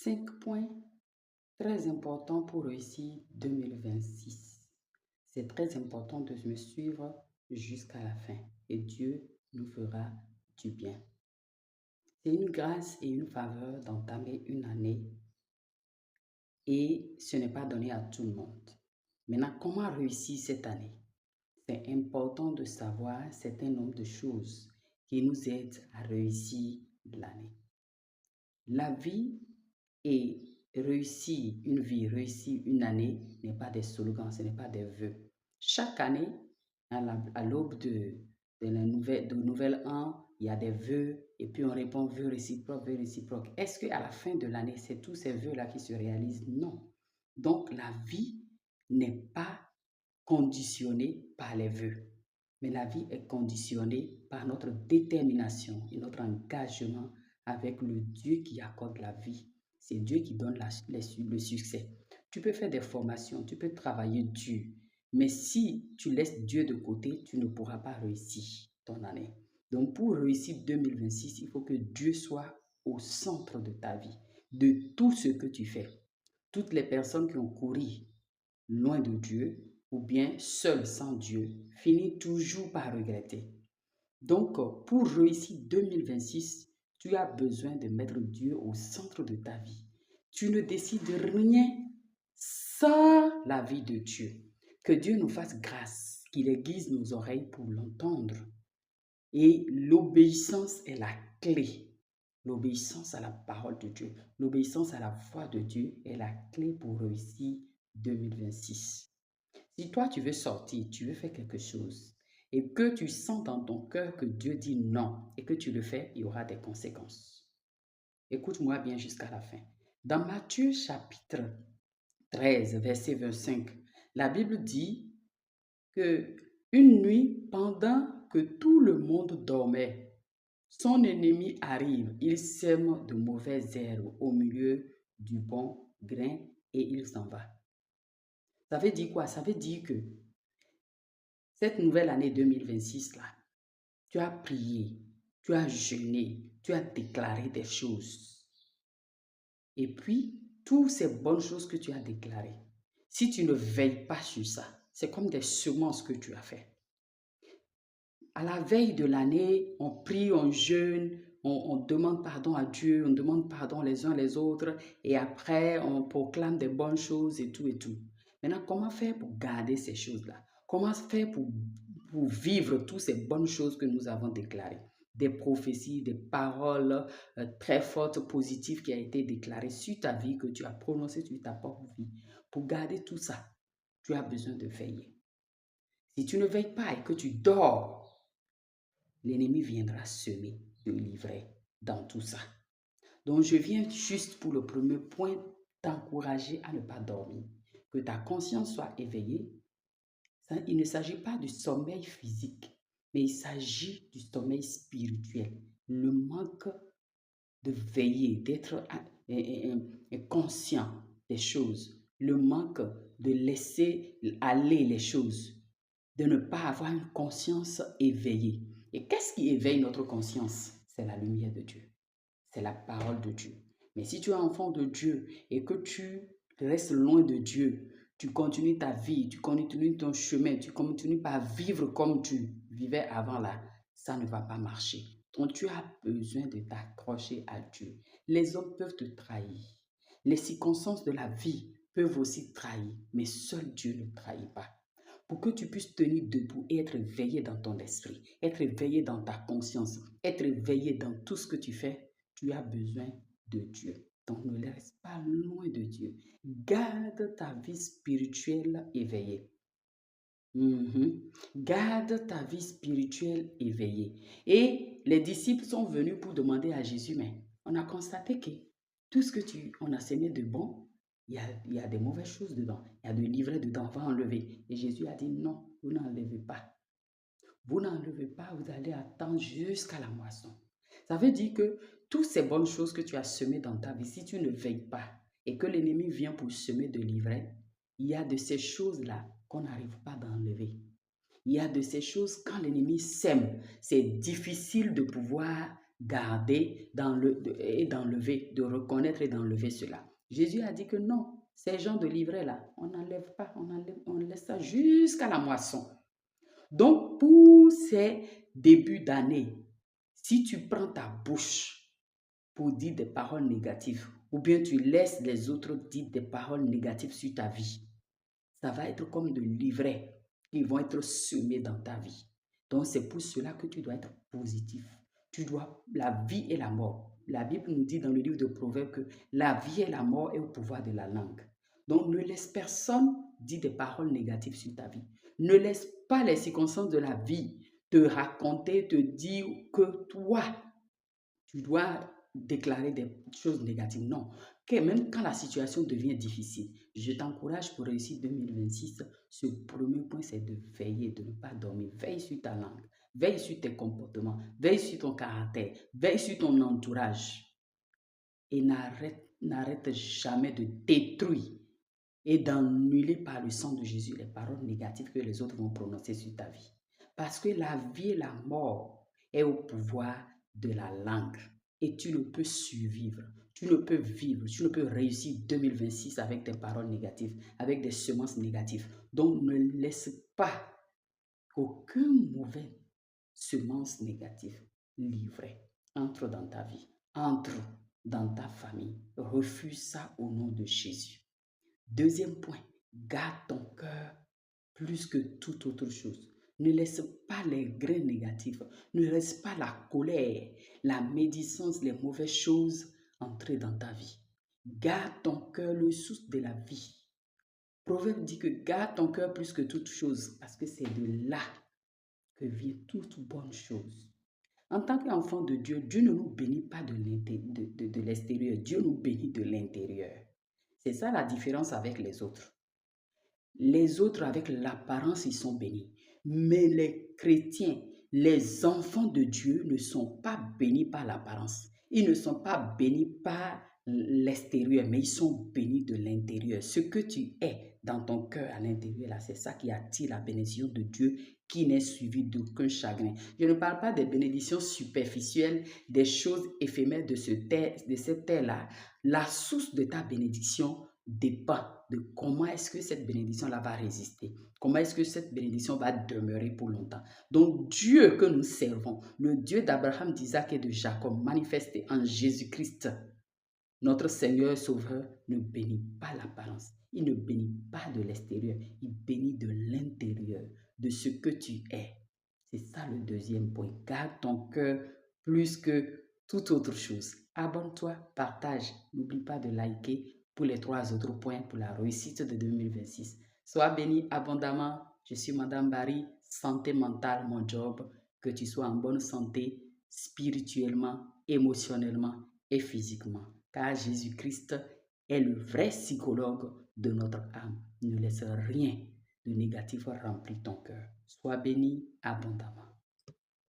5 points très importants pour réussir 2026. C'est très important de me suivre jusqu'à la fin et Dieu nous fera du bien. C'est une grâce et une faveur d'entamer une année et ce n'est pas donné à tout le monde. Maintenant, comment réussir cette année? C'est important de savoir un certain nombre de choses qui nous aident à réussir l'année. La vie et réussir une vie, réussir une année n'est pas des slogans, ce n'est pas des vœux. Chaque année, à l'aube de nouvel an, il y a des vœux et puis on répond vœux réciproques, vœux réciproques. Est-ce qu'à la fin de l'année, c'est tous ces vœux-là qui se réalisent? Non. Donc la vie n'est pas conditionnée par les vœux, mais la vie est conditionnée par notre détermination et notre engagement avec le Dieu qui accorde la vie. C'est Dieu qui donne le succès. Tu peux faire des formations, tu peux travailler dur, mais si tu laisses Dieu de côté, tu ne pourras pas réussir ton année. Donc pour réussir 2026, il faut que Dieu soit au centre de ta vie, de tout ce que tu fais. Toutes les personnes qui ont couru loin de Dieu ou bien seules sans Dieu finissent toujours par regretter. Donc, pour réussir 2026, tu as besoin de mettre Dieu au centre de ta vie. Tu ne décides rien sans la vie de Dieu. Que Dieu nous fasse grâce, qu'il aiguise nos oreilles pour l'entendre. Et l'obéissance est la clé. L'obéissance à la parole de Dieu, l'obéissance à la voix de Dieu est la clé pour réussir 2026. Si toi, tu veux sortir, tu veux faire quelque chose et que tu sens dans ton cœur que Dieu dit non et que tu le fais, il y aura des conséquences. Écoute-moi bien jusqu'à la fin. Dans Matthieu chapitre 13, verset 25, la Bible dit que une nuit, pendant que tout le monde dormait, son ennemi arrive, il sème de mauvaises herbes au milieu du bon grain et il s'en va. Ça veut dire quoi? Ça veut dire que cette nouvelle année 2026 là, tu as prié, tu as jeûné, tu as déclaré des choses. Et puis, toutes ces bonnes choses que tu as déclarées, si tu ne veilles pas sur ça, c'est comme des semences que tu as fait. À la veille de l'année, on prie, on jeûne, on demande pardon à Dieu, on demande pardon les uns les autres, et après, on proclame des bonnes choses et tout et tout. Maintenant, comment faire pour garder ces choses-là? Comment faire pour vivre toutes ces bonnes choses que nous avons déclarées? Des prophéties, des paroles très fortes, positives qui ont été déclarées sur ta vie, que tu as prononcées sur ta propre vie. Pour garder tout ça, tu as besoin de veiller. Si tu ne veilles pas et que tu dors, l'ennemi viendra semer de l'ivraie dans tout ça. Donc, je viens juste pour le premier point, t'encourager à ne pas dormir. Que ta conscience soit éveillée. Il ne s'agit pas du sommeil physique, mais il s'agit du sommeil spirituel. Le manque de veiller, d'être conscient des choses. Le manque de laisser aller les choses. De ne pas avoir une conscience éveillée. Et qu'est-ce qui éveille notre conscience? C'est la lumière de Dieu. C'est la parole de Dieu. Mais si tu es enfant de Dieu et que tu restes loin de Dieu, tu continues ta vie, tu continues ton chemin, tu continues par vivre comme tu vivais avant là, ça ne va pas marcher. Donc tu as besoin de t'accrocher à Dieu. Les hommes peuvent te trahir. Les circonstances de la vie peuvent aussi trahir, mais seul Dieu ne trahit pas. Pour que tu puisses tenir debout et être veillé dans ton esprit, être veillé dans ta conscience, être veillé dans tout ce que tu fais, tu as besoin de Dieu. Donc ne reste pas loin de Dieu. Garde ta vie spirituelle éveillée. Garde ta vie spirituelle éveillée. Et les disciples sont venus pour demander à Jésus, mais on a constaté que tout ce que on a semé de bon, il y a des mauvaises choses dedans. Il y a de l'ivraie dedans, on va enlever. Et Jésus a dit, non, vous n'enlevez pas. Vous n'enlevez pas, vous allez attendre jusqu'à la moisson. Ça veut dire que toutes ces bonnes choses que tu as semées dans ta vie, si tu ne veilles pas et que l'ennemi vient pour semer de l'ivraie, il y a de ces choses-là qu'on n'arrive pas d'enlever. Il y a de ces choses, quand l'ennemi sème, c'est difficile de pouvoir garder et d'enlever, de reconnaître et d'enlever cela. Jésus a dit que non, ces gens de livret-là, on n'enlève pas, on laisse ça jusqu'à la moisson. Donc, pour ces débuts d'année, si tu prends ta bouche pour dire des paroles négatives, ou bien tu laisses les autres dire des paroles négatives sur ta vie, ça va être comme de livrets qui vont être semés dans ta vie. Donc, c'est pour cela que tu dois être positif. La vie et la mort. La Bible nous dit dans le livre de Proverbes que la vie et la mort est au pouvoir de la langue. Donc, ne laisse personne dire des paroles négatives sur ta vie. Ne laisse pas les circonstances de la vie te raconter, te dire que toi, tu dois déclarer des choses négatives. Non. Même quand la situation devient difficile, je t'encourage pour réussir 2026. Ce premier point, c'est de veiller, de ne pas dormir. Veille sur ta langue, veille sur tes comportements, veille sur ton caractère, veille sur ton entourage. Et n'arrête jamais de détruire et d'annuler par le sang de Jésus les paroles négatives que les autres vont prononcer sur ta vie. Parce que la vie et la mort est au pouvoir de la langue. Et tu ne peux survivre, tu ne peux vivre, tu ne peux réussir 2026 avec des paroles négatives, avec des semences négatives. Donc ne laisse pas qu'aucune mauvaise semence négative livrée entre dans ta vie, entre dans ta famille. Refuse ça au nom de Jésus. Deuxième point, garde ton cœur plus que toute autre chose. Ne laisse pas les grains négatifs, ne laisse pas la colère, la médisance, les mauvaises choses entrer dans ta vie. Garde ton cœur, le source de la vie. Proverbe dit que garde ton cœur plus que toute chose, parce que c'est de là que vient toute bonne chose. En tant qu'enfant de Dieu, Dieu ne nous bénit pas de l'extérieur, Dieu nous bénit de l'intérieur. C'est ça la différence avec les autres. Les autres, avec l'apparence, ils sont bénis. Mais les chrétiens, les enfants de Dieu ne sont pas bénis par l'apparence. Ils ne sont pas bénis par l'extérieur, mais ils sont bénis de l'intérieur. Ce que tu es dans ton cœur à l'intérieur, là, c'est ça qui attire la bénédiction de Dieu qui n'est suivie d'aucun chagrin. Je ne parle pas des bénédictions superficielles, des choses éphémères de cette terre-là. La source de ta bénédiction dépend de comment est-ce que cette bénédiction-là va résister. Comment est-ce que cette bénédiction va demeurer pour longtemps. Donc Dieu que nous servons, le Dieu d'Abraham, d'Isaac et de Jacob, manifesté en Jésus-Christ, notre Seigneur Sauveur, ne bénit pas l'apparence. Il ne bénit pas de l'extérieur. Il bénit de l'intérieur, de ce que tu es. C'est ça le deuxième point. Garde ton cœur plus que toute autre chose. Abonne-toi, partage. N'oublie pas de liker pour les 3 autres points pour la réussite de 2026. Sois béni abondamment. Je suis Madame Barry. Santé mentale, mon job. Que tu sois en bonne santé spirituellement, émotionnellement et physiquement. Car Jésus-Christ est le vrai psychologue de notre âme. Ne laisse rien de négatif remplir ton cœur. Sois béni abondamment.